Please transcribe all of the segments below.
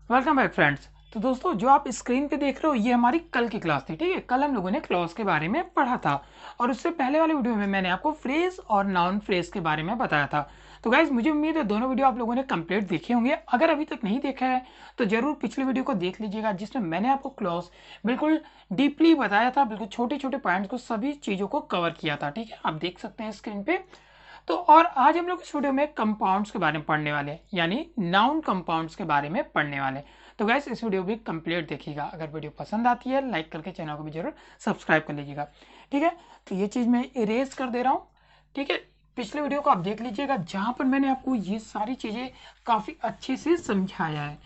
Welcome back friends. तो दोस्तों, जो आप स्क्रीन पे देख रहे हो ये हमारी कल की क्लास थी। ठीक है, कल हम लोगों ने क्लॉज के बारे में पढ़ा था और उससे पहले वाले वीडियो में मैंने आपको फ्रेज और नाउन फ्रेज के बारे में बताया था। तो गाइज, मुझे उम्मीद है दोनों वीडियो आप लोगों ने कंप्लीट देखे होंगे। अगर अभी तक नहीं देखा है तो जरूर पिछले वीडियो को देख लीजिएगा, जिसमें मैंने आपको क्लॉज बिल्कुल डीपली बताया था, बिल्कुल छोटे छोटे पॉइंट्स को, सभी चीज़ों को कवर किया था। ठीक है, आप देख सकते हैं स्क्रीन पे। तो और आज हम लोग इस वीडियो में कंपाउंड्स के बारे में पढ़ने वाले हैं, यानी नाउन कंपाउंड्स के बारे में पढ़ने वाले हैं। तो गैस, इस वीडियो भी कंप्लीट देखिएगा। अगर वीडियो पसंद आती है लाइक करके चैनल को भी जरूर सब्सक्राइब कर लीजिएगा। ठीक है, तो ये चीज़ मैं इरेज कर दे रहा हूँ। ठीक है, पिछले वीडियो को आप देख लीजिएगा, जहाँ पर मैंने आपको ये सारी चीज़ें काफ़ी अच्छे से समझाया है।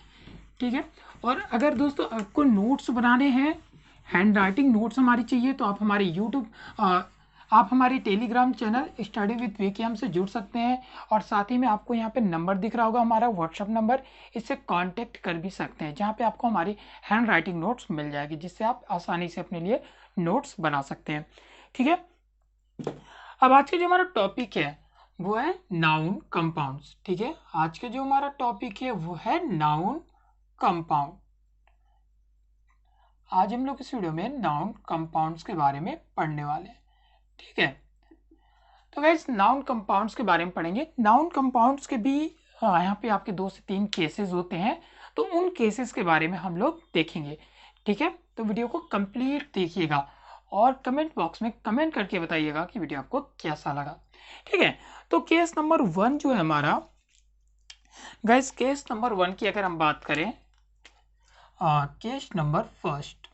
ठीक है, और अगर दोस्तों आपको नोट्स बनाने हैं, हैंड राइटिंग नोट्स हमारी चाहिए, तो आप हमारे यूट्यूब आप हमारे टेलीग्राम चैनल स्टडी विद वीकेएम से जुड़ सकते हैं। और साथ ही में आपको यहाँ पे नंबर दिख रहा होगा, हमारा व्हाट्सअप नंबर, इससे कांटेक्ट कर भी सकते हैं, जहाँ पे आपको हमारी हैंड राइटिंग नोट्स मिल जाएगी, जिससे आप आसानी से अपने लिए नोट्स बना सकते हैं। ठीक है, अब आज का जो हमारा टॉपिक है वो है नाउन कंपाउंड्स। ठीक है, आज का जो हमारा टॉपिक है वो है नाउन कंपाउंड। आज हम लोग इस वीडियो में नाउन कंपाउंड्स के बारे में पढ़ने वाले हैं। ठीक है, तो गाइस, नाउन कंपाउंड्स के बारे में पढ़ेंगे। नाउन कंपाउंड्स के भी यहाँ पे आपके 2 से 3 केसेस होते हैं, तो उन केसेस के बारे में हम लोग देखेंगे। ठीक है, तो वीडियो को कंप्लीट देखिएगा और कमेंट बॉक्स में कमेंट करके बताइएगा कि वीडियो आपको कैसा लगा। ठीक है, तो केस नंबर 1 जो है हमारा, गाइस केस नंबर 1 की अगर हम बात करें, केस नंबर फर्स्ट।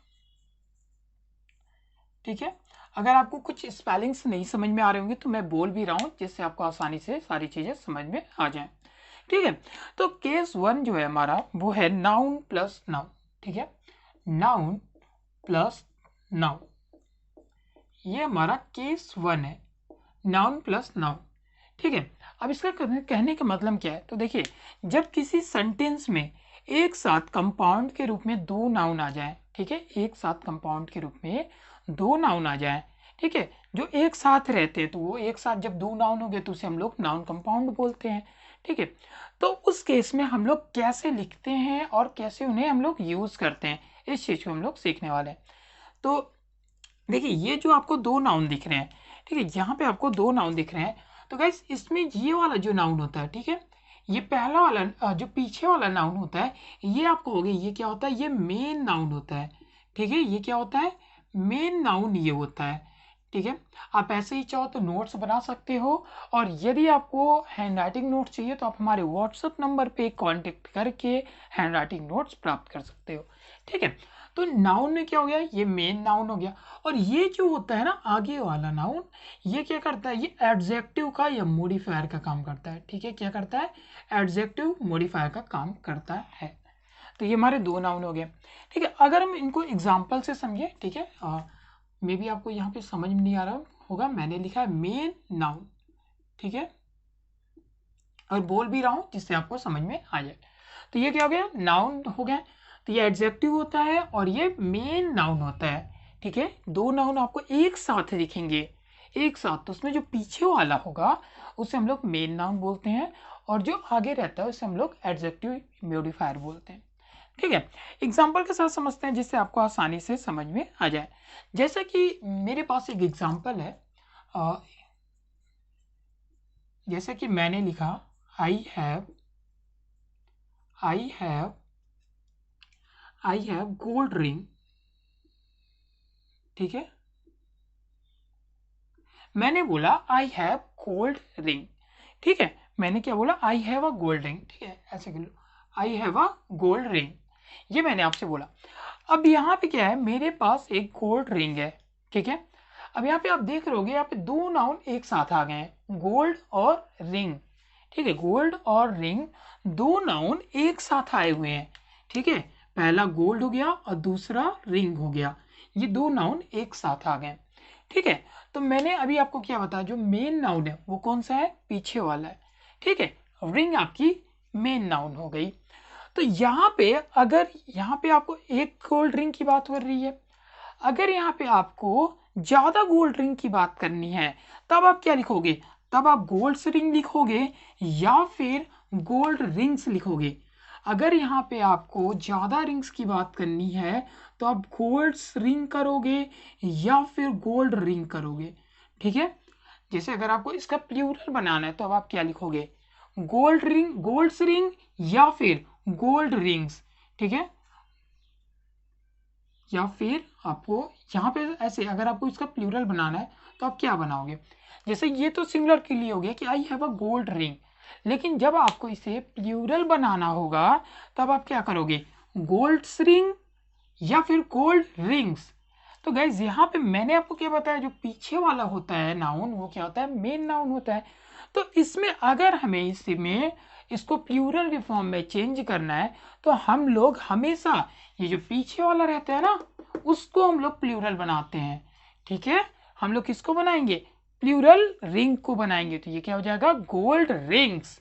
ठीक है, अगर आपको कुछ स्पेलिंग्स नहीं समझ में आ रहे होंगे तो मैं बोल भी रहा हूँ, जिससे आपको आसानी से सारी चीजें समझ में आ जाएं। ठीक है, तो केस 1 जो है हमारा वो है नाउन प्लस नाउन। ठीक है, नाउन प्लस नाउन, ये हमारा केस 1 है, नाउन प्लस नाउन। ठीक है, अब इसका कहने का मतलब क्या है, तो देखिए, जब किसी सेंटेंस में एक साथ कंपाउंड के रूप में 2 नाउन आ जाए, ठीक है, एक साथ कंपाउंड के रूप में 2 नाउन आ जाए, ठीक है, जो एक साथ रहते हैं, तो वो एक साथ जब 2 नाउन हो गए तो उसे हम लोग नाउन कंपाउंड बोलते हैं। ठीक है, तो उस केस में हम लोग कैसे लिखते हैं और कैसे उन्हें हम लोग यूज करते हैं, इस चीज को हम लोग सीखने वाले हैं। तो देखिए, ये जो आपको 2 नाउन दिख रहे हैं, ठीक है, यहाँ पे आपको 2 नाउन दिख रहे हैं, तो गाइस इसमें ये वाला जो नाउन होता है, ठीक है, ये पहला वाला जो पीछे वाला नाउन होता है, ये आपको हो गया, ये क्या होता है, ये मेन नाउन होता है। ठीक है, ये क्या होता है, मेन नाउन ये होता है। ठीक है, आप ऐसे ही चाहो तो नोट्स बना सकते हो, और यदि आपको हैंड राइटिंग नोट्स चाहिए तो आप हमारे व्हाट्सएप नंबर पे कांटेक्ट करके हैंड राइटिंग नोट्स प्राप्त कर सकते हो। ठीक है, तो नाउन में क्या हो गया, ये मेन नाउन हो गया, और ये जो होता है ना आगे वाला नाउन, ये क्या करता है, ये एडजेक्टिव का या मॉडिफायर का काम करता है। ठीक है, क्या करता है, एडजेक्टिव मॉडिफायर का काम करता है। तो ये हमारे 2 नाउन हो गए। ठीक है, अगर हम इनको एग्जाम्पल से समझे, ठीक है, मे बी आपको यहाँ पे समझ में नहीं आ रहा होगा, मैंने लिखा है मेन नाउन। ठीक है, और बोल भी रहा हूँ जिससे आपको समझ में आ जाए। तो ये क्या हो गया, नाउन हो गया, तो ये एडजेक्टिव होता है और ये मेन नाउन होता है। ठीक है, 2 नाउन आपको एक साथ दिखेंगे, एक साथ, तो उसमें जो पीछे वाला होगा उसे हम लोग मेन नाउन बोलते हैं, और जो आगे रहता है उसे हम लोग एडजेक्टिव मॉडिफायर बोलते हैं। ठीक है, एग्जाम्पल के साथ समझते हैं, जिससे आपको आसानी से समझ में आ जाए। जैसे कि मेरे पास एक एग्जाम्पल है, जैसे कि मैंने लिखा आई हैव गोल्ड रिंग। ठीक है, मैंने बोला आई हैव गोल्ड रिंग। ठीक है, मैंने क्या बोला, I have a gold ring. ठीक है, ऐसे कर लो, I have a gold ring, ये मैंने आपसे बोला। अब यहाँ पे क्या है, मेरे पास एक गोल्ड रिंग है। ठीक है, अब यहाँ पे आप देख रहे होगे, यहाँ पे 2 नाउन एक साथ आ गए हैं, गोल्ड और रिंग। ठीक है, गोल्ड और रिंग 2 नाउन एक साथ आए हुए हैं। ठीक है, पहला गोल्ड हो गया और दूसरा रिंग हो गया, ये 2 नाउन एक साथ आ गए। ठीक है, तो मैंने अभी आपको क्या बताया, जो मेन नाउन है वो कौन सा है, पीछे वाला है। ठीक है, रिंग आपकी मेन नाउन हो गई। तो यहाँ पे अगर यहाँ पे आपको एक गोल्ड रिंग की बात हो रही है, अगर यहाँ पे आपको ज्यादा गोल्ड रिंग की बात करनी है, तब आप क्या लिखोगे, तब आप गोल्ड रिंग लिखोगे या फिर गोल्ड रिंग्स लिखोगे। अगर यहाँ पे आपको ज़्यादा रिंग्स की बात करनी है तो आप गोल्ड रिंग करोगे या फिर गोल्ड रिंग करोगे, ठीक है। जैसे अगर आपको इसका प्लूरल बनाना है तो अब आप क्या लिखोगे, गोल्ड रिंग, गोल्ड्स रिंग या फिर गोल्ड रिंग्स, ठीक है। या फिर आपको यहाँ पे ऐसे अगर आपको इसका प्लूरल बनाना है तो आप क्या बनाओगे, जैसे ये तो सिंगुलर के लिए हो गया कि आई हैव अ गोल्ड रिंग, लेकिन जब आपको इसे प्लूरल बनाना होगा तब आप क्या करोगे, गोल्ड्स रिंग या फिर गोल्ड रिंग्स। तो गाइज यहाँ पे मैंने आपको क्या बताया, जो पीछे वाला होता है नाउन वो क्या होता है, मेन नाउन होता है। तो इसमें अगर हमें इसमें इसको प्लूरल के फॉर्म में चेंज करना है तो हम लोग हमेशा ये जो पीछे वाला रहता है ना उसको हम लोग प्लूरल बनाते हैं, ठीक है। हम लोग किसको बनाएंगे, प्लूरल रिंग को बनाएंगे, तो ये क्या हो जाएगा, गोल्ड रिंग्स,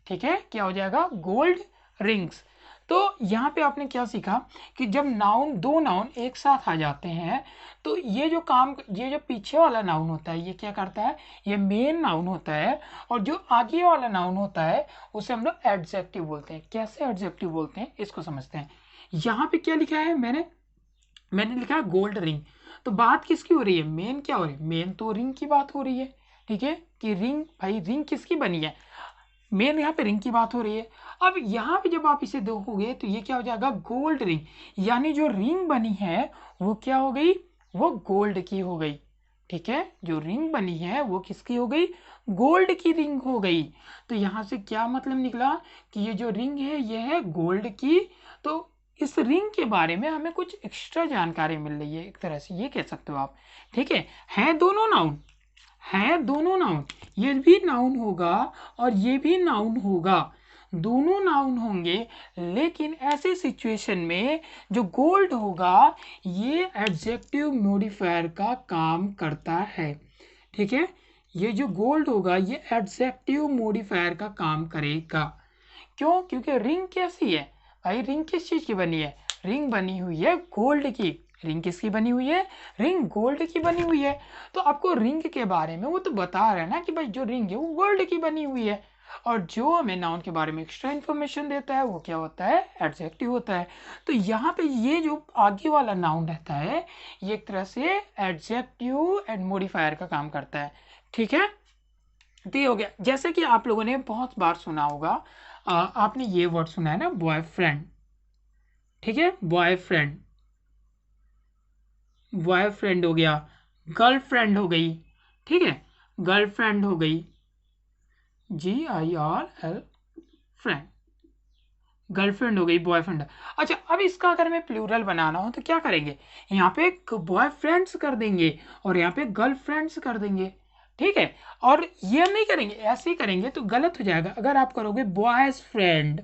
ठीक है। क्या हो जाएगा, गोल्ड रिंग्स। तो यहाँ पे आपने क्या सीखा कि जब नाउन, दो नाउन एक साथ आ जाते हैं तो ये जो काम, ये जो पीछे वाला नाउन होता है ये क्या करता है, ये मेन नाउन होता है, और जो आगे वाला नाउन होता है उसे हम लोग एडजेक्टिव बोलते हैं। कैसे एडजेक्टिव बोलते हैं इसको समझते हैं। यहाँ पे क्या लिखा है, मैंने लिखा है गोल्ड रिंग। तो बात किसकी हो रही है, मेन क्या हो रही है, मेन तो रिंग की बात हो रही है, ठीक है। कि रिंग, भाई रिंग किसकी बनी है, मेन यहाँ पे रिंग की बात हो रही है। अब यहाँ पे जब आप इसे देखोगे तो ये क्या हो जाएगा, गोल्ड रिंग, यानी जो रिंग बनी है वो क्या हो गई, वो गोल्ड की हो गई, ठीक है। जो रिंग बनी है वो किसकी हो गई, गोल्ड की रिंग हो गई। तो यहाँ से क्या मतलब निकला कि ये जो रिंग है ये है गोल्ड की। तो इस रिंग के बारे में हमें कुछ एक्स्ट्रा जानकारी मिल रही है, एक तरह से ये कह सकते हो आप, ठीक है दोनों नाउन, है दोनों नाउन, ये भी नाउन होगा और ये भी नाउन होगा, दोनों नाउन होंगे। लेकिन ऐसे सिचुएशन में जो गोल्ड होगा ये एडजेक्टिव मॉडिफायर का काम करता है, ठीक है। ये जो गोल्ड होगा ये एडजेक्टिव मॉडिफायर का काम करेगा। क्यों, क्योंकि रिंग कैसी है भाई, रिंग किस चीज की बनी है, रिंग बनी हुई है गोल्ड की। रिंग किसकी बनी हुई है, रिंग गोल्ड की बनी हुई है। तो आपको रिंग के बारे में वो तो बता रहे हैं ना कि भाई जो रिंग है वो गोल्ड की बनी हुई है, और जो हमें नाउन के बारे में एक्स्ट्रा इन्फॉर्मेशन देता है वो क्या होता है, एडजेक्टिव होता है। तो यहाँ पे ये जो आगे वाला नाउन रहता है ये एक तरह से एडजेक्टिव एंड मॉडिफायर का काम करता है, ठीक है। तो ये हो गया। जैसे कि आप लोगों ने बहुत बार सुना होगा, आपने ये वर्ड सुना है ना, बॉयफ्रेंड, ठीक है। बॉयफ्रेंड, बॉयफ्रेंड हो गया, गर्लफ्रेंड हो गई, ठीक है, गर्लफ्रेंड हो गई, GIRL फ्रेंड, गर्लफ्रेंड हो गई, बॉयफ्रेंड। अच्छा, अब इसका अगर हमें प्लूरल बनाना हो तो क्या करेंगे, यहाँ पे बॉयफ्रेंड्स कर देंगे और यहाँ पे गर्लफ्रेंड्स कर देंगे, ठीक है। और ये नहीं करेंगे, ऐसे ही करेंगे तो गलत हो जाएगा। अगर आप करोगे बॉयज फ्रेंड,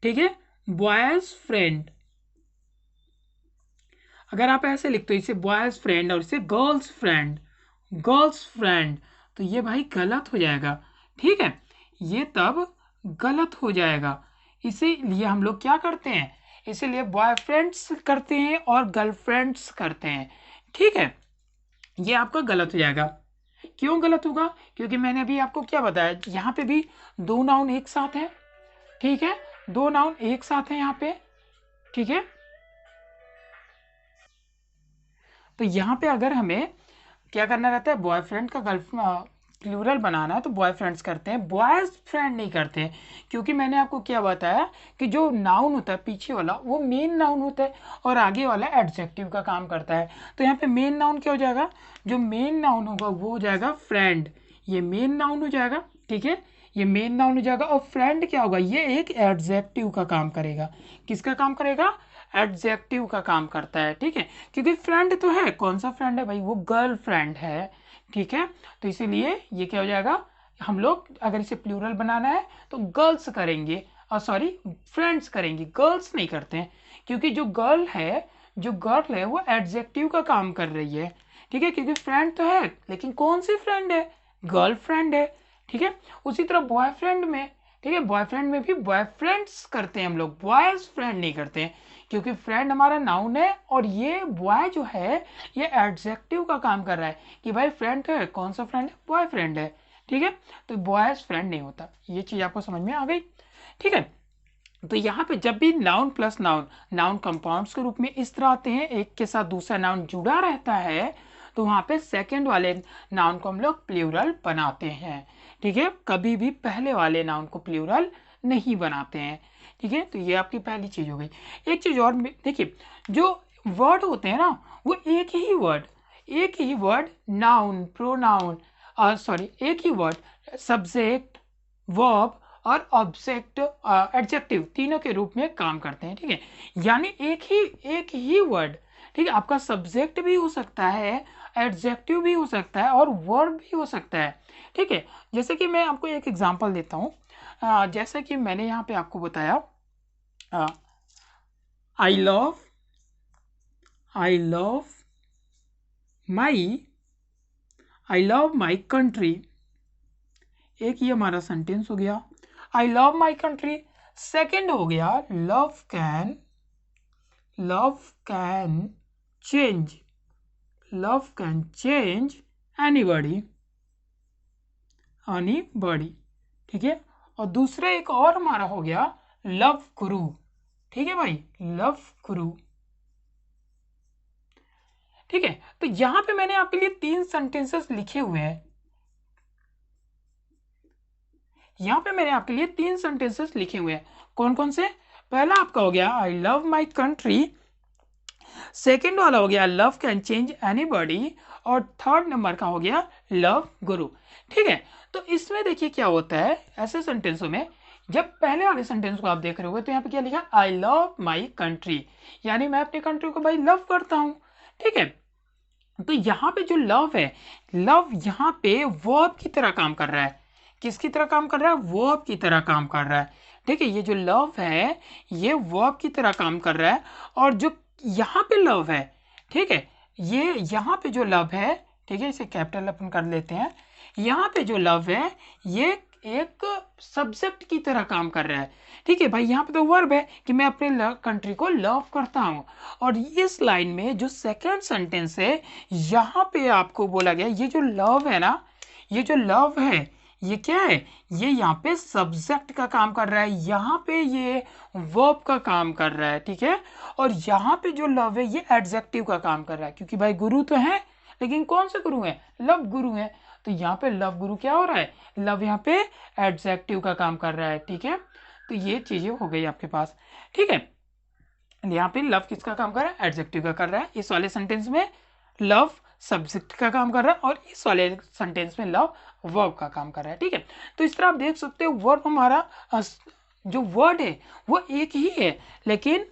ठीक है, बॉयज फ्रेंड, अगर आप ऐसे लिखते हो इसे बॉयज फ्रेंड और इसे गर्ल्स फ्रेंड, गर्ल्स फ्रेंड, तो ये भाई गलत हो जाएगा, ठीक है। ये तब गलत हो जाएगा। इसीलिए हम लोग क्या करते हैं, इसीलिए बॉयफ्रेंड्स करते हैं और गर्लफ्रेंड्स करते हैं, ठीक है। ये आपका गलत हो जाएगा। क्यों गलत होगा, क्योंकि मैंने अभी आपको क्या बताया, यहाँ पे भी दो नाउन एक साथ हैं, ठीक है, दो नाउन एक साथ हैं यहाँ पे, ठीक है। तो यहाँ पे अगर हमें क्या करना रहता है, बॉयफ्रेंड का गर्लफ्रेंड प्लूरल बनाना है तो बॉयफ्रेंड्स करते हैं, बॉयज फ्रेंड नहीं करते हैं। क्योंकि मैंने आपको क्या बताया कि जो नाउन होता है पीछे वाला वो मेन नाउन होता है और आगे वाला एडजेक्टिव का काम करता है। तो यहाँ पे मेन नाउन क्या हो जाएगा, जो मेन नाउन होगा वो हो जाएगा फ्रेंड, ये मेन नाउन हो जाएगा, ठीक है, ये मेन नाउन हो जाएगा। और फ्रेंड क्या होगा, ये एक एडजेक्टिव का काम करेगा। किसका काम करेगा, एडजेक्टिव का काम करता है, ठीक है। क्योंकि फ्रेंड तो है, कौन सा फ्रेंड है भाई, वो गर्ल फ्रेंड है, ठीक है। तो इसीलिए ये क्या हो जाएगा, हम लोग अगर इसे प्लूरल बनाना है तो गर्ल्स करेंगे, और सॉरी फ्रेंड्स करेंगे, गर्ल्स नहीं करते हैं। क्योंकि जो गर्ल है वो एडजेक्टिव का काम कर रही है, ठीक है। क्योंकि फ्रेंड तो है लेकिन कौन सी फ्रेंड है, गर्ल फ्रेंड है, ठीक है। उसी तरह बॉयफ्रेंड में, ठीक है, बॉयफ्रेंड में भी बॉयफ्रेंड्स करते हैं हम लोग, बॉयज फ्रेंड नहीं करते हैं। क्योंकि फ्रेंड हमारा नाउन है और ये बॉय जो है ये एडजेक्टिव का काम कर रहा है कि भाई फ्रेंड तो है, कौन सा फ्रेंड है, बॉय फ्रेंड है, ठीक है। तो बॉयज फ्रेंड नहीं होता। ये चीज आपको समझ में आ गई, ठीक है। तो यहाँ पे जब भी noun plus noun, noun compounds के रूप में इस तरह आते हैं, एक के साथ दूसरा नाउन जुड़ा रहता है, तो वहाँ पे सेकंड वाले नाउन को हम लोग प्लूरल बनाते हैं। ठीक है, कभी भी पहले वाले नाउन को प्लूरल नहीं बनाते हैं। ठीक है, तो ये आपकी पहली चीज हो गई। एक चीज और देखिए, जो वर्ड होते हैं ना, वो एक ही वर्ड नाउन, प्रोनाउन, सॉरी एक ही वर्ड सब्जेक्ट, वर्ब और ऑब्जेक्ट, एडजेक्टिव तीनों के रूप में काम करते हैं। ठीक है, यानी एक ही वर्ड, ठीक है, आपका सब्जेक्ट भी हो सकता है, एडजेक्टिव भी हो सकता है और वर्ब भी हो सकता है। ठीक है, जैसे कि मैं आपको एक एग्जांपल देता हूँ। जैसे कि मैंने यहाँ पे आपको बताया, आई लव माई कंट्री, एक ये हमारा सेंटेंस हो गया, I love my country. Second हो गया लव कैन चेंज एनीबॉडी। ठीक है, और दूसरा एक और हमारा हो गया लव गुरु। ठीक है भाई, लव गुरु। ठीक है, तो यहां पे मैंने आपके लिए 3 सेंटेंसेस लिखे हुए हैं। यहां पे मैंने आपके लिए 3 सेंटेंसेस लिखे हुए हैं। कौन कौन से? पहला आपका हो गया I love my country, second वाला हो गया लव कैन चेंज एनीबॉडी, और थर्ड नंबर का हो गया लव गुरु। ठीक है, तो इसमें देखिए क्या होता है, ऐसे सेंटेंसों में जब पहले वाले सेंटेंस को आप देख रहे हो तो यहाँ पे क्या लिखा, आई लव माई कंट्री, यानी मैं अपनी कंट्री को भाई लव करता हूं। ठीक है, तो यहाँ पे जो लव है, लव यहाँ पे वर्ब की तरह काम कर रहा है। किसकी तरह काम कर रहा है? वर्ब की तरह काम कर रहा है। ठीक है, ये जो लव है ये वर्ब की तरह काम कर रहा है, और जो यहाँ पे लव है, ठीक है, ये यहाँ पे जो लव है, ठीक है, इसे कैपिटल अपन कर लेते हैं, यहाँ पे जो लव है ये एक सब्जेक्ट की तरह काम कर रहा है। ठीक है भाई, यहाँ पे तो वर्ब है कि मैं अपने कंट्री को लव करता हूँ। और इस लाइन में जो सेकंड सेंटेंस है, यहाँ पे आपको बोला गया ये जो लव है ना, ये जो लव है ये क्या है, ये यहाँ पे सब्जेक्ट का काम कर रहा है, यहाँ पे ये वर्ब का काम कर रहा है। ठीक है, और यहाँ पे जो लव है ये एडजेक्टिव का काम कर रहा है, क्योंकि भाई गुरु तो है, लेकिन कौन से गुरु है? लव गुरु है। तो यहाँ पे लव गुरु क्या हो रहा है, लव यहाँ पे एडजेक्टिव का काम कर रहा है। ठीक है, तो ये चीजें हो गई आपके पास। ठीक है, यहाँ पे लव किसका काम कर रहा है? एडजेक्टिव का कर रहा है। इस वाले सेंटेंस में लव सब्जेक्ट का काम कर रहा है, और इस वाले सेंटेंस में लव वर्ब का काम कर रहा है। ठीक है, तो इस तरह आप देख सकते हो वर्ब हमारा जो वर्ड है वो एक ही है, लेकिन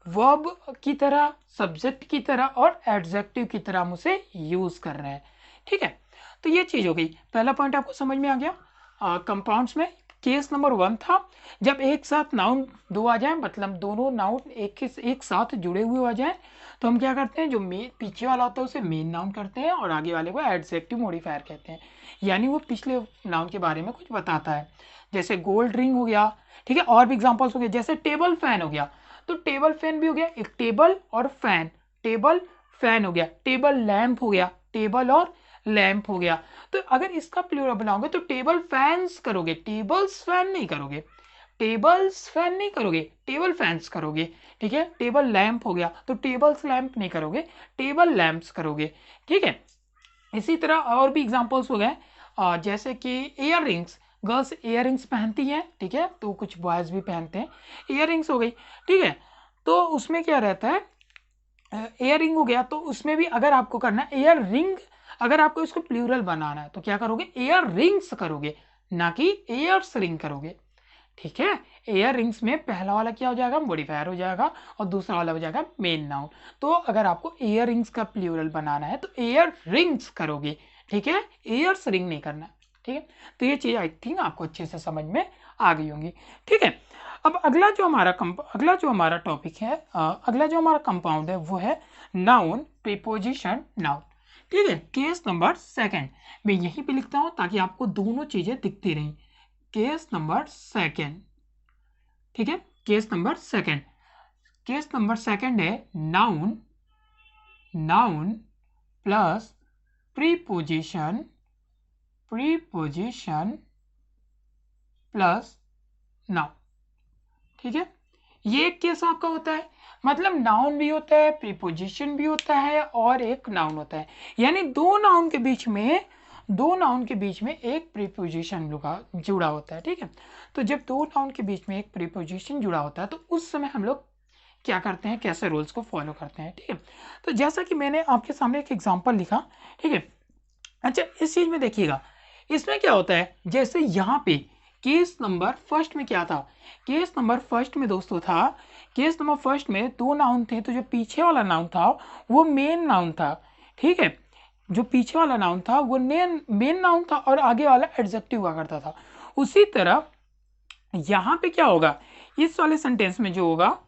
वर्ब की तरह, सब्जेक्ट की तरह और एडजेक्टिव की तरह हम उसे यूज कर रहे हैं। ठीक है, तो ये चीज हो गई। पहला पॉइंट आपको समझ में आ गया। कंपाउंड्स में केस नंबर 1 था जब एक साथ नाउन दो आ जाए, मतलब दोनों नाउन एक साथ जुड़े हुए आ जाए, तो हम क्या करते हैं, जो मेन पीछे वाला होता है उसे मेन नाउन करते हैं और आगे वाले को एडजेक्टिव मॉडिफायर कहते हैं, यानी वो पिछले नाउन के बारे में कुछ बताता है। जैसे गोल्ड रिंग हो गया, ठीक है, और भी एग्जांपल्स हो गए, जैसे टेबल फैन हो गया, तो टेबल फैन भी हो गया, एक टेबल और फैन, टेबल फैन हो गया, टेबल लैंप हो गया, टेबल और लैंप हो गया। तो अगर इसका प्लूरल बनाओगे तो टेबल फैंस करोगे, टेबल्स फैन नहीं करोगे, टेबल्स फैन नहीं करोगे, टेबल फैंस करोगे। ठीक है, टेबल लैंप हो गया तो टेबल्स लैंप नहीं करोगे, टेबल लैंप्स करोगे। ठीक है, इसी तरह और भी एग्जांपल्स हो गए, जैसे कि ear rings, girls ear rings पहनती हैं, ठीक है, तो कुछ बॉयज भी पहनते हैं, इयर रिंग्स हो गई। ठीक है, तो उसमें क्या रहता है, इयर रिंग हो गया, तो उसमें भी अगर आपको करना है इयर रिंग, अगर आपको इसको प्लूरल बनाना है तो क्या करोगे, इयर रिंग्स करोगे, ना कि इयर्स रिंग करोगे। ठीक है, इयर रिंग्स में पहला वाला क्या हो जाएगा, मॉडिफायर हो जाएगा, और दूसरा वाला हो जाएगा मेन नाउन। तो अगर आपको इयर रिंग्स का प्लूरल बनाना है तो इयर रिंग्स करोगे। ठीक है, इयर्स रिंग नहीं करना। ठीक है, तो ये चीज आई थिंक आपको अच्छे से समझ में आ गई होंगी। ठीक है, अब अगला जो हमारा टॉपिक है, अगला जो हमारा कंपाउंड है वो है नाउन प्रीपोजिशन नाउन। ठीक है, केस नंबर 2 मैं यहीं पे लिखता हूं ताकि आपको दोनों चीजें दिखती रहें। केस नंबर 2, ठीक है, केस नंबर 2 है noun plus preposition plus noun. ठीक है, ये एक केस आपका होता है, मतलब नाउन भी होता है, प्रीपोजिशन भी होता है और एक नाउन होता है, यानी दो नाउन के बीच में एक प्रीपोजिशन जुड़ा होता है। ठीक है, तो जब दो नाउन के बीच में एक प्रीपोजिशन जुड़ा होता है तो उस समय हम लोग क्या करते हैं, कैसे रूल्स को फॉलो करते हैं। ठीक है, तो जैसा कि मैंने आपके सामने एक एग्जांपल लिखा, ठीक है। अच्छा, इस चीज में देखिएगा, इसमें क्या होता है, जैसे यहाँ पे केस नंबर फर्स्ट में क्या था, केस नंबर फर्स्ट में दोस्तों था, केस नंबर फर्स्ट में दो नाउन थे, तो जो पीछे वाला नाउन था वो मेन नाउन था। ठीक है, जो पीछे वाला नाउन था वो मेन नाउन था और आगे वाला एडजेक्टिव हुआ करता था। उसी तरह यहाँ पे क्या होगा, इस वाले सेंटेंस में जो होगा,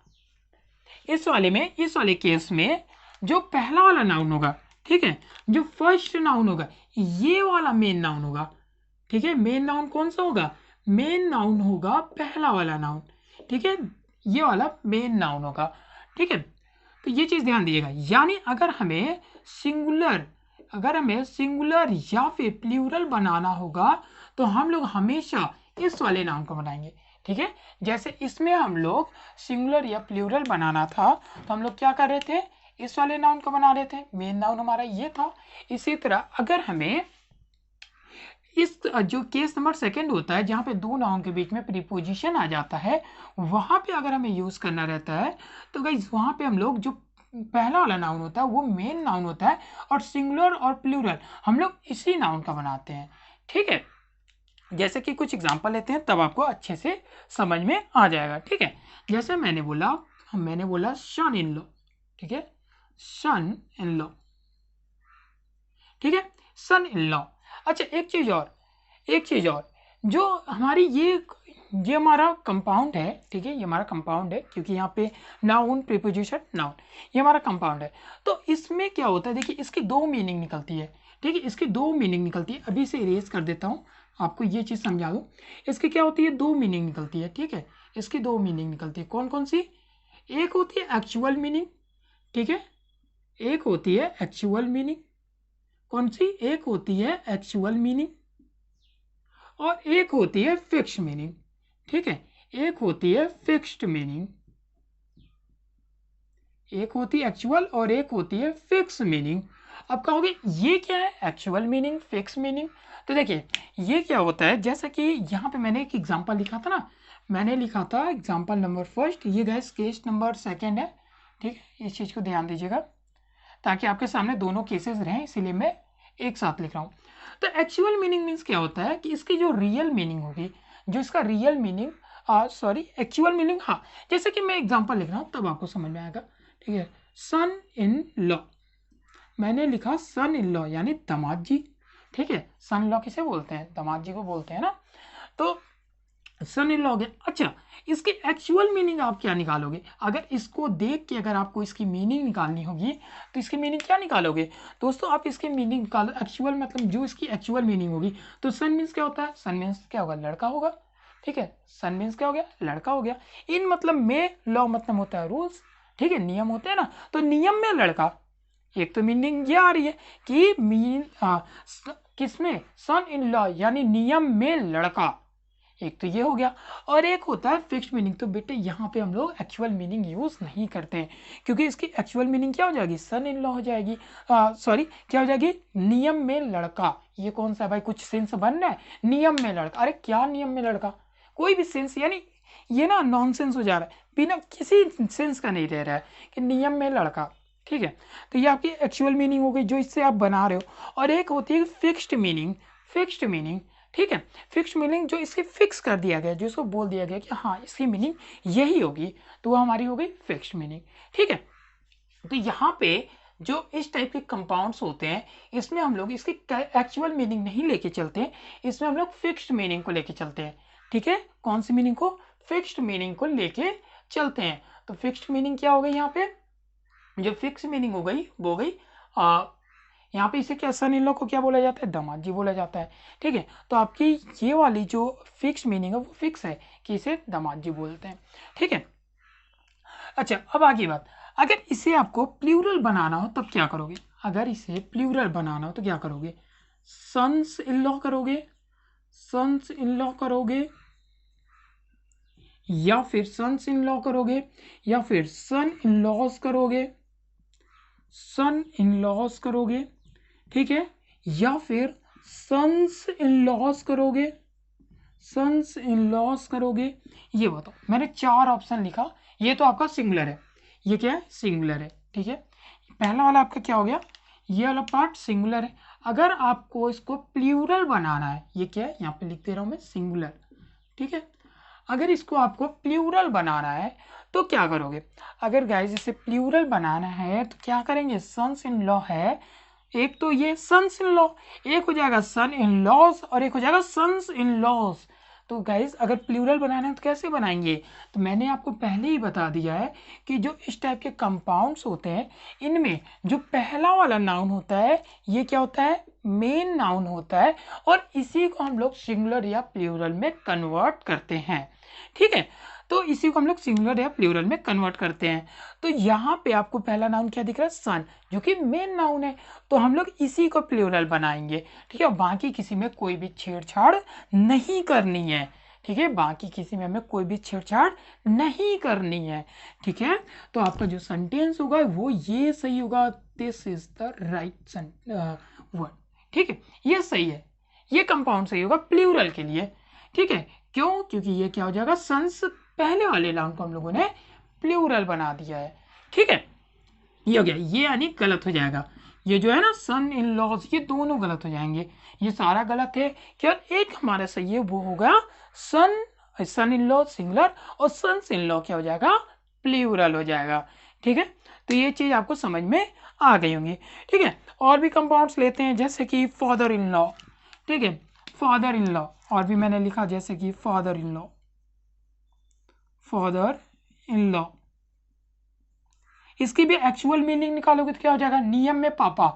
इस वाले केस में जो पहला वाला नाउन होगा, ठीक है, जो फर्स्ट नाउन होगा, ये वाला मेन नाउन होगा। ठीक है, मेन नाउन कौन सा होगा, मेन नाउन होगा पहला वाला नाउन। ठीक है, ये वाला मेन नाउन होगा। ठीक है, तो ये चीज ध्यान दीजिएगा, यानी अगर हमें सिंगुलर या फिर प्लूरल बनाना होगा तो हम लोग हमेशा इस वाले नाउन को बनाएंगे। ठीक है, जैसे इसमें हम लोग सिंगुलर या प्लूरल बनाना था तो हम लोग क्या कर रहे थे, इस वाले नाउन को बना रहे थे, मेन नाउन हमारा ये था। इसी तरह अगर हमें इस जो केस नंबर सेकंड होता है, जहां पे दो नाउन के बीच में प्रीपोजिशन आ जाता है, वहां पे अगर हमें यूज करना रहता है तो गाइस वहां पे हम लोग जो पहला वाला नाउन होता है वो मेन नाउन होता है और सिंगुलर और प्लूरल हम लोग इसी नाउन का बनाते हैं। ठीक है, जैसे कि कुछ एग्जांपल लेते हैं तब आपको अच्छे से समझ में आ जाएगा। ठीक है, जैसे मैंने बोला सन इन लॉ। ठीक है, सन इन लॉ। ठीक है, सन इन लॉ। अच्छा, एक चीज और, जो हमारी ये हमारा कंपाउंड है। ठीक है, ये हमारा कंपाउंड है क्योंकि यहाँ पे नाउन प्रीपोजिशन नाउन, ये हमारा कंपाउंड है। तो इसमें क्या होता है, देखिए इसकी दो मीनिंग निकलती है। ठीक है, इसकी दो मीनिंग निकलती है, अभी से इरेज कर देता हूँ, आपको ये चीज समझा दूं। इसकी क्या होती है, दो मीनिंग निकलती है। ठीक है, इसकी दो मीनिंग निकलती है, कौन कौन सी, एक होती है एक्चुअल मीनिंग। ठीक है, एक होती है एक्चुअल मीनिंग, कौन सी, एक होती है एक्चुअल मीनिंग और एक होती है फिक्स्ड मीनिंग। ठीक है, एक होती है फिक्स्ड मीनिंग, एक होती है एक्चुअल और एक होती है फिक्स मीनिंग। अब कहोगे ये क्या है, एक्चुअल मीनिंग फिक्स मीनिंग। तो देखिए ये क्या होता है, जैसा कि यहाँ पे मैंने एक एग्जांपल लिखा था ना, मैंने लिखा था एग्जांपल नंबर फर्स्ट, ये गैस केस नंबर सेकंड है। ठीक है, इस चीज को ध्यान दीजिएगा ताकि आपके सामने दोनों केसेस रहें, इसीलिए मैं एक साथ लिख रहा हूँ। तो एक्चुअल मीनिंग मीन्स क्या होता है कि इसकी जो रियल मीनिंग होगी, जो इसका रियल मीनिंग, एक्चुअल मीनिंग, हाँ, जैसे कि मैं एग्जांपल लिख रहा हूँ तब आपको समझ में आएगा। ठीक है, सन इन लॉ, मैंने लिखा सन इन लॉ यानी दामाद जी। ठीक है, सन लॉ किसे बोलते हैं, दामाद जी को बोलते हैं ना, तो सन इन लॉ हो गया। अच्छा, इसकी एक्चुअल मीनिंग आप क्या निकालोगे, अगर इसको देख के अगर आपको इसकी मीनिंग निकालनी होगी तो इसकी मीनिंग क्या निकालोगे दोस्तों, आप इसकी मीनिंग निकालो, एक्चुअल मतलब जो इसकी एक्चुअल मीनिंग होगी। तो सन मीन्स क्या होता है, सन मीन्स क्या होगा, लड़का होगा। ठीक है, सन मीन्स क्या हो गया, लड़का हो गया। इन मतलब में, लॉ मतलब होता है रूल्स। ठीक है, नियम होते हैं ना, तो नियम में लड़का, एक तो मीनिंग ये आ रही है कि किसमें, सन इन लॉ यानी नियम में लड़का, एक तो ये हो गया। और एक होता है फिक्स्ड मीनिंग, तो बेटे यहाँ पे हम लोग एक्चुअल मीनिंग यूज नहीं करते हैं क्योंकि इसकी एक्चुअल मीनिंग क्या हो जाएगी, सन इन लॉ हो जाएगी, सॉरी क्या हो जाएगी, नियम में लड़का। ये कौन सा भाई, कुछ सेंस बन रहा है, नियम में लड़का, अरे क्या नियम में लड़का, कोई भी सेंस, यानी ये ना नॉनसेंस हो जा रहा है, बिना किसी सेंस का नहीं रह रहा है कि नियम में लड़का। ठीक है, तो ये आपकी एक्चुअल मीनिंग हो गई जो इससे आप बना रहे हो। और एक होती है फिक्स्ड मीनिंग, फिक्स्ड मीनिंग। ठीक है, फिक्स्ड मीनिंग जो इसकी फिक्स कर दिया गया, जो इसको बोल दिया गया कि हाँ इसकी मीनिंग यही होगी, तो वो हमारी हो गई फिक्स्ड मीनिंग। ठीक है, तो यहाँ पे जो इस टाइप के कंपाउंड्स होते हैं इसमें हम लोग इसकी एक्चुअल मीनिंग नहीं लेके चलते हैं, इसमें हम लोग फिक्स्ड मीनिंग को लेके चलते हैं। ठीक है, कौन सी मीनिंग को, फिक्स्ड मीनिंग को लेके चलते हैं। तो फिक्स्ड मीनिंग क्या हो गई, यहाँ पे जो फिक्स मीनिंग हो गई वो हो गई, यहाँ पे इसे क्या, सन इन लॉ को क्या बोला जाता है, दामाद जी बोला जाता है। ठीक है, तो आपकी ये वाली जो फिक्स मीनिंग है वो फिक्स है कि इसे दामाद जी बोलते हैं। ठीक है, अच्छा अब आगे बात, अगर इसे आपको प्लूरल बनाना हो तब क्या करोगे, अगर इसे प्लूरल बनाना हो तो क्या करोगे, सन्स इन लॉ करोगे, सन्स इन लॉ करोगे या फिर सन्स इन लॉ करोगे, या फिर सन इन लॉज करोगे, सन इन लॉज करोगे, ठीक है, या फिर सन्स इन लॉज करोगे, सन्स इन लॉज करोगे। ये बताओ, मैंने 4 ऑप्शन लिखा, ये तो आपका सिंगुलर है, ये क्या है, सिंगुलर है, ठीक है। पहला वाला आपका क्या हो गया, ये वाला पार्ट सिंगुलर है। अगर आपको इसको प्लूरल बनाना है, ये क्या है, यहाँ पे लिख दे रहा हूं मैं सिंगुलर, ठीक है। अगर इसको आपको प्लूरल बनाना है तो क्या करोगे, अगर गाइस इसे प्लूरल बनाना है तो क्या करेंगे, सन्स इन लॉ है, एक तो ये सन्स इन लॉ, एक हो जाएगा सन इन लॉज और एक हो जाएगा सन्स इन लॉज। तो गाइस अगर प्लूरल बनाना है तो कैसे बनाएंगे, तो मैंने आपको पहले ही बता दिया है कि जो इस टाइप के कंपाउंड्स होते हैं इनमें जो पहला वाला नाउन होता है ये क्या होता है, मेन नाउन होता है, और इसी को हम लोग सिंगुलर या प्लूरल में कन्वर्ट करते हैं, ठीक है। तो इसी को हम लोग सिंगुलर या प्लूरल में कन्वर्ट करते हैं। तो यहाँ पे आपको पहला नाउन क्या दिख रहा है, सन, जो कि मेन नाउन है, तो हम लोग इसी को प्लूरल बनाएंगे, ठीक है। बाकी किसी में कोई भी छेड़छाड़ नहीं करनी है, ठीक है, बाकी किसी में हमें कोई भी छेड़छाड़ नहीं करनी है, ठीक है। तो आपका जो सेंटेंस होगा वो ये सही होगा, this is the right word, ठीक है, ये सही है, ये कंपाउंड सही होगा प्लूरल के लिए, ठीक है। क्यों, क्योंकि ये क्या हो जाएगा, सन्स पहले वाले नाउन को हम लोगों ने प्लूरल बना दिया है, ठीक है। ये हो गया, ये यानी गलत हो जाएगा, ये जो है ना सन इन लॉज, ये दोनों गलत हो जाएंगे, ये सारा गलत है, केवल एक हमारा सही है, वो होगा सन इन लॉ सिंगुलर और सन्स इन लॉ क्या हो जाएगा, प्लूरल हो जाएगा, ठीक है। तो ये चीज आपको समझ में आ गई होंगी, ठीक है। और भी कंपाउंड्स लेते हैं, जैसे कि फादर इन लॉ, ठीक है, फादर इन लॉ, और भी मैंने लिखा जैसे कि father in law, father in law, इसकी भी एक्चुअल मीनिंग निकालोगे तो क्या हो जाएगा, नियम में पापा,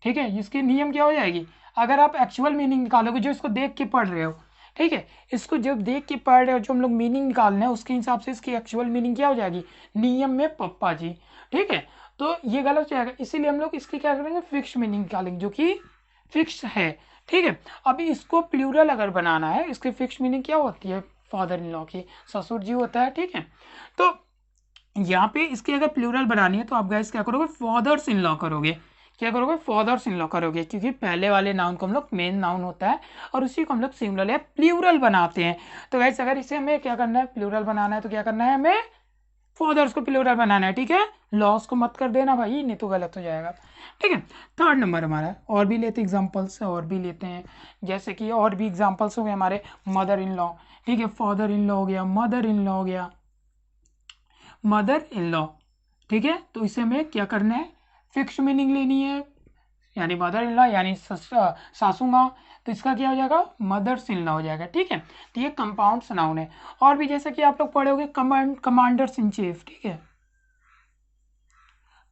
ठीक है, इसकी नियम क्या हो जाएगी, अगर आप एक्चुअल मीनिंग निकालोगे जो इसको देख के पढ़ रहे हो, ठीक है, इसको जब देख के पढ़ रहे हो जो हम लोग मीनिंग निकालना है उसके हिसाब से इसकी एक्चुअल मीनिंग क्या हो जाएगी, नियम में पप्पा जी, ठीक है। तो ये गलत हो जाएगा, इसीलिए हम लोग इसकी क्या करेंगे, फिक्स मीनिंग निकालेंगे जो कि फिक्स है, ठीक है। अभी इसको प्लूरल अगर बनाना है, इसकी फिक्स मीनिंग क्या होती है, फादर इन लॉ की ससुर जी होता है, ठीक है। तो यहाँ पे इसकी अगर प्लूरल बनानी है तो आप गाइस क्या करोगे, फादर्स इन लॉ करोगे, क्या करोगे, फादर्स इन लॉ करोगे, क्योंकि पहले वाले नाउन को हम लोग मेन नाउन होता है और उसी को हम लोग सिंगुलर या प्लूरल बनाते हैं। तो गाइस अगर इसे हमें क्या करना है, प्लूरल बनाना है तो क्या करना है, हमें फादर्स को प्लूरल बनाना है, ठीक है, लॉस को मत कर देना भाई, नहीं तो गलत हो जाएगा, ठीक है। थर्ड नंबर हमारा, और भी लेते एग्जाम्पल्स, और भी लेते हैं, जैसे कि और भी एग्जाम्पल्स हो गए हमारे, मदर इन लॉ, ठीक है, फादर इन लॉ हो गया, मदर इन लॉ हो गया, मदर इन लॉ, ठीक है। तो इसे हमें क्या करना है, फिक्स मीनिंग लेनी है, यानी मदर इन लॉ यानी सासू माँ, तो इसका क्या हो जाएगा, मदर्स इन लॉ हो जाएगा, ठीक है। तो ये कंपाउंड नाउन है। और भी जैसे कि आप लोग पढ़े होंगे कमांडर्स इन चीफ, ठीक है,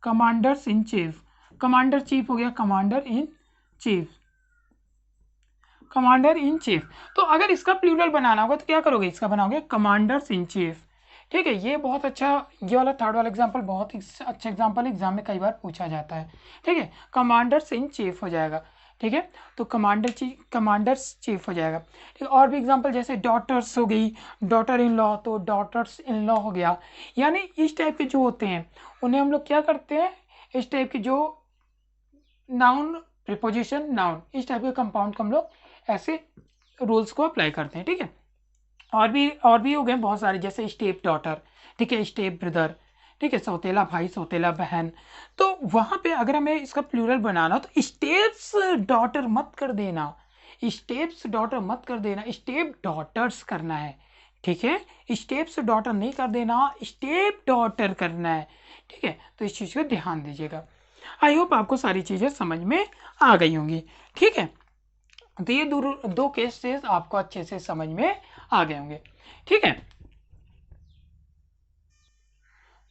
commanders in chief, commander chief हो गया, commander in chief, commander in chief. तो अगर इसका प्लूरल बनाना होगा तो क्या करोगे, इसका बनाओगे कमांडर्स इन चीफ, ठीक है। ये बहुत अच्छा, ये वाला थर्ड वाला एग्जांपल बहुत ही अच्छा एग्जांपल एग्जाम में कई बार पूछा जाता है, ठीक है, कमांडर्स इन चीफ हो जाएगा, ठीक है। तो कमांडर्स चीफ हो जाएगा, ठीक है। और भी एग्जांपल जैसे डॉटर्स हो गई, डॉटर इन लॉ, तो डॉटर्स इन लॉ हो गया, यानी इस टाइप के जो होते हैं उन्हें हम लोग क्या करते हैं, इस टाइप के जो नाउन प्रीपोजिशन नाउन इस टाइप के कंपाउंड को हम लोग ऐसे रूल्स को अप्लाई करते हैं, ठीक है। और भी हो गए बहुत सारे, जैसे स्टेप डॉटर, ठीक है, स्टेप ब्रदर, ठीक है, सौतेला भाई सौतेला बहन। तो वहां पे अगर हमें इसका प्लूरल बनाना तो स्टेप्स डॉटर मत कर देना, स्टेप्स डॉटर मत कर देना, स्टेप डॉटर्स करना है, ठीक है, स्टेप्स डॉटर नहीं कर देना, स्टेप डॉटर करना है, ठीक है। तो इस चीज को ध्यान दीजिएगा। आई होप आपको सारी चीजें समझ में आ गई होंगी, ठीक है। तो ये दो केसेस आपको अच्छे से समझ में आ गए होंगे, ठीक है।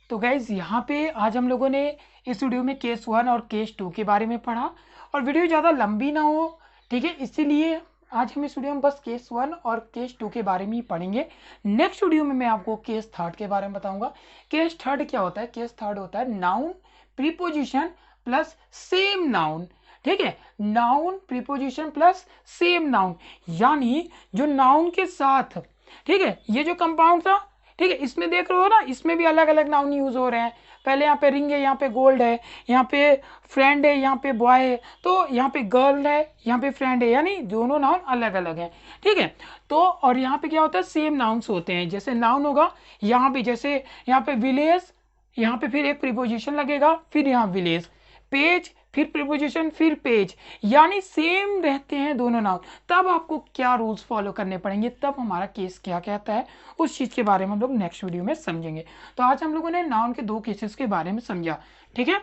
तो गाइज यहाँ पे आज हम लोगों ने इस वीडियो में केस 1 और केस 2 के बारे में पढ़ा, और वीडियो ज़्यादा लंबी ना हो, ठीक है, इसीलिए आज हम इस वीडियो में बस केस 1 और केस 2 के बारे में ही पढ़ेंगे। नेक्स्ट वीडियो में मैं आपको केस 3 के बारे में बताऊंगा। केस 3 क्या होता है, केस 3 होता है noun preposition plus same noun, ठीक है, noun preposition plus same noun, यानी जो नाउन के साथ, ठीक है, ये जो कंपाउंड था, ठीक है, इसमें देख रहे हो ना, इसमें भी अलग अलग नाउन यूज हो रहे हैं। पहले यहाँ पे रिंग है, यहाँ पे गोल्ड है, यहाँ पे फ्रेंड है, यहाँ पे बॉय है, तो यहाँ पे गर्ल है, यहाँ पे फ्रेंड है, यानी दोनों नाउन अलग अलग हैं। ठीक है, तो और यहाँ पे क्या होता है, सेम नाउन्स होते हैं। जैसे नाउन होगा यहाँ पे, जैसे यहाँ पे विलेज, यहाँ पे फिर एक प्रीपोजिशन लगेगा, फिर यहाँ विलेज, पेज, फिर प्रीपोजिशन, फिर पेज, यानी सेम रहते हैं दोनों नाउन। तब आपको क्या रूल्स फॉलो करने पड़ेंगे, तब हमारा केस क्या कहता है, उस चीज के बारे में हम लोग नेक्स्ट वीडियो में समझेंगे। तो आज हम लोगों ने नाउन के 2 केसेस के बारे में समझा। ठीक है,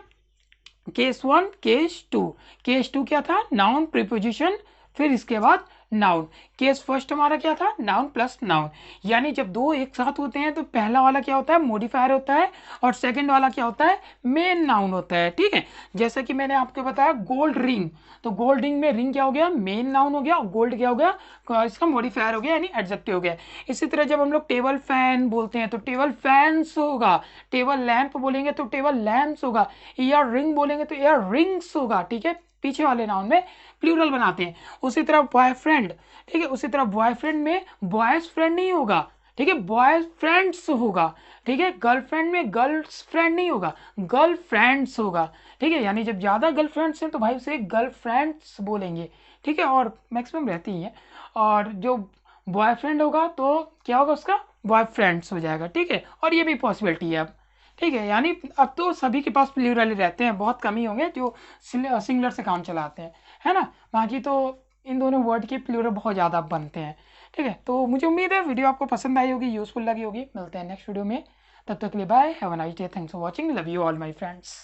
केस 1, केस 2। केस 2 क्या था, नाउन प्रीपोजिशन, फिर इसके बाद नाउन। केस फर्स्ट हमारा क्या था, नाउन प्लस नाउन, यानी जब 2 एक साथ होते हैं तो पहला वाला क्या होता है, मॉडिफायर होता है, और सेकंड वाला क्या होता है, मेन नाउन होता है। ठीक है, जैसे कि मैंने आपको बताया गोल्ड रिंग, तो गोल्ड रिंग में रिंग क्या हो गया, मेन नाउन हो गया, और गोल्ड क्या हो गया, इसका मॉडिफायर हो गया, यानी एडजेक्टिव हो गया। इसी तरह जब हम लोग टेबल फैन बोलते हैं तो टेबल फैंस होगा, टेबल लैंप बोलेंगे तो टेबल लैंप्स होगा, ईयर रिंग बोलेंगे तो ईयर रिंग्स होगा। ठीक है, पीछे वाले नाउन में प्लूरल बनाते हैं। उसी तरह बॉयफ्रेंड, ठीक है, उसी तरह बॉयफ्रेंड में बॉयज फ्रेंड नहीं होगा, ठीक है, बॉयज फ्रेंड्स होगा। ठीक है, गर्लफ्रेंड में गर्ल्स फ्रेंड नहीं होगा, गर्ल फ्रेंड्स होगा। ठीक है, यानी जब ज्यादा गर्लफ्रेंड्स हैं तो भाई उसे गर्लफ्रेंड्स बोलेंगे। ठीक है, और मैक्सिमम रहती ही है। और जो बॉयफ्रेंड होगा तो क्या होगा, उसका बॉयफ्रेंड्स हो जाएगा। ठीक है, और ये भी पॉसिबिलिटी है अब। ठीक है, यानी अब तो सभी के पास प्लूरल रहते हैं, बहुत कम ही होंगे जो सिंगुलर से काम चलाते हैं, है ना। बाकी तो इन दोनों वर्ड के प्लूरल बहुत ज़्यादा बनते हैं। ठीक है, तो मुझे उम्मीद है वीडियो आपको पसंद आई होगी, यूजफुल लगी होगी। मिलते हैं नेक्स्ट वीडियो में, तब तक के लिए bye, have a nice day, thanks for watching, love you all my friends.